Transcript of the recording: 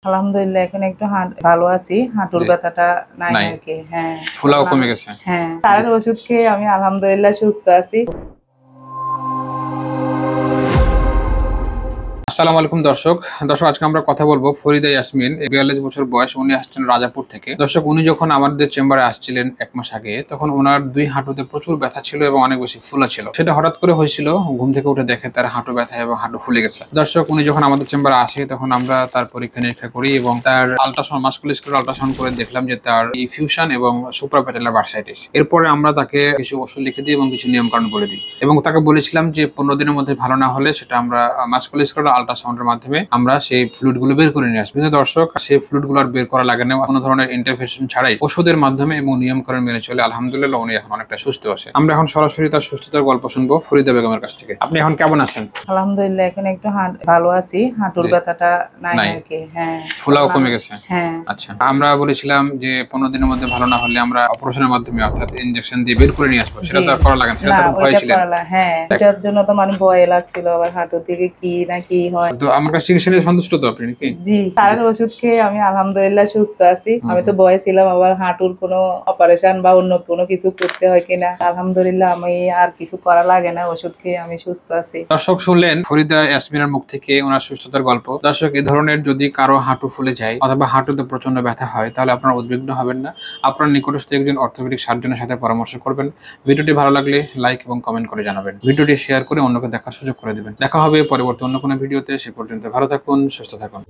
আলহামদুলিল্লাহ এখন একটু ভালো আছি, হাঁটুর ব্যথাটা নাই নাই আরকি। হ্যাঁ, ফুলাও কমে গেছে। হ্যাঁ, তার ওষুধ খেয়ে আমি আলহামদুলিল্লাহ সুস্থ আছি। আসসালামু আলাইকুম দর্শক আজকে আমরা কথা বলবো ফরিদা ইয়াসমিন, 42 বছর বয়স। উনি আসছেন রাজাপুর থেকে। দর্শক, উনি যখন আমাদের চেম্বারে আসছিলেন 1 মাস আগে, তখন ওনার দুই হাঁটুতে প্রচুর ব্যথা ছিল এবং অনেক বেশি ফুলা ছিল। সেটা হঠাৎ করে হয়েছিল, ঘুম থেকে উঠে দেখে তার হাঁটু ব্যথা এবং হাঁটু ফুলে গেছে। দর্শক, উনি যখন আমাদের চেম্বারে আসে তখন আমরা তার পরীক্ষা নিরীক্ষা করি এবং তার আল্ট্রাসাউন্ড, মাস্কুলোস্কেলেটাল আল্ট্রাসাউন্ড করে দেখলাম যে তার ফিউশন এবং সুপ্রাপ্যাটেলার বার্সাইটিস। এরপরে আমরা তাকে কিছু ওষুধ লিখে দিই এবং কিছু নিয়মকানুন বলে দিই এবং তাকে বলেছিলাম যে 15 দিনের মধ্যে ভালো না হলে সেটা আমরা মাস্কুলোস্কেলেটাল আল্ট্রাসাউন্ডের মাধ্যমে আমরা সেই ফ্লুইড গুলো বের করে নিয়ে আসবো। কিন্তু দর্শক, সেই ফ্লুইড গুলো আর বের করা লাগে না, কোনো ধরনের ইন্টারভেনশন ছাড়াই ওষুধের মাধ্যমে এবং নিয়মকানুন মেনে চলে আলহামদুলিল্লাহ উনি এখন অনেকটা সুস্থ আছে। আমরা এখন সরাসরি তার সুস্থতার গল্প শুনবো ফরিদা বেগমের কাছ থেকে। আপনি এখন কেমন আছেন? আলহামদুলিল্লাহ এখন একটু ভালো আছি, হাঁটুর ব্যথাটা নাই আরকি। হ্যাঁ, ফুলাও কমে গেছে। হ্যাঁ, আচ্ছা, আমরা বলেছিলাম যে 15 দিনের মধ্যে ভালো না হলে আমরা অপারেশনের মাধ্যমে অর্থাৎ ইনজেকশন দিয়ে বের করে নিয়ে আসবো। সেটা তো আর করা লাগে না, সেটা তো ভয় ছিল। হ্যাঁ, এটার জন্য তো মানে ভয় লাগছিল, আবার হাঁটু থেকে কি না কি হয়। তো আমার কাছে চিকিৎসা নিয়ে সন্তুষ্ট তো আপনি নাকি? জি, তার ওষুধ খেয়ে আমি আলহামদুলিল্লাহ সুস্থ আছি। আমি তো ভয় ছিলাম আবার হাঁটুর কোনো অপারেশন বা অন্য কোনো কিছু করতে হয় কিনা। আলহামদুলিল্লাহ আমি আর কিছু করা লাগে না, ওষুধ খেয়ে আমি সুস্থ আছি। দর্শক, শুনলেন ফরিদা ইয়াসমিনের মুখ থেকে ওনার সুস্থতার গল্প। দর্শক, এই ধরনের যদি কারো হাঁটু ফুলে যায় অথবা হাঁটুতে প্রচন্ড ব্যথা হয় তাহলে আপনারা উদ্বিগ্ন হবেন না। আপনার নিকটস্থ একজন অর্থোপেডিক সার্জনের সাথে পরামর্শ করবেন। ভিডিওটি ভালো লাগলে লাইক এবং কমেন্ট করে জানাবেন। ভিডিওটি শেয়ার করে অন্যকে দেখার সুযোগ করে দিবেন। দেখা হবে পরবর্তী অন্য কোনো ভিডিওতে। সে পর্যন্ত ভালো থাকুন, সুস্থ থাকুন।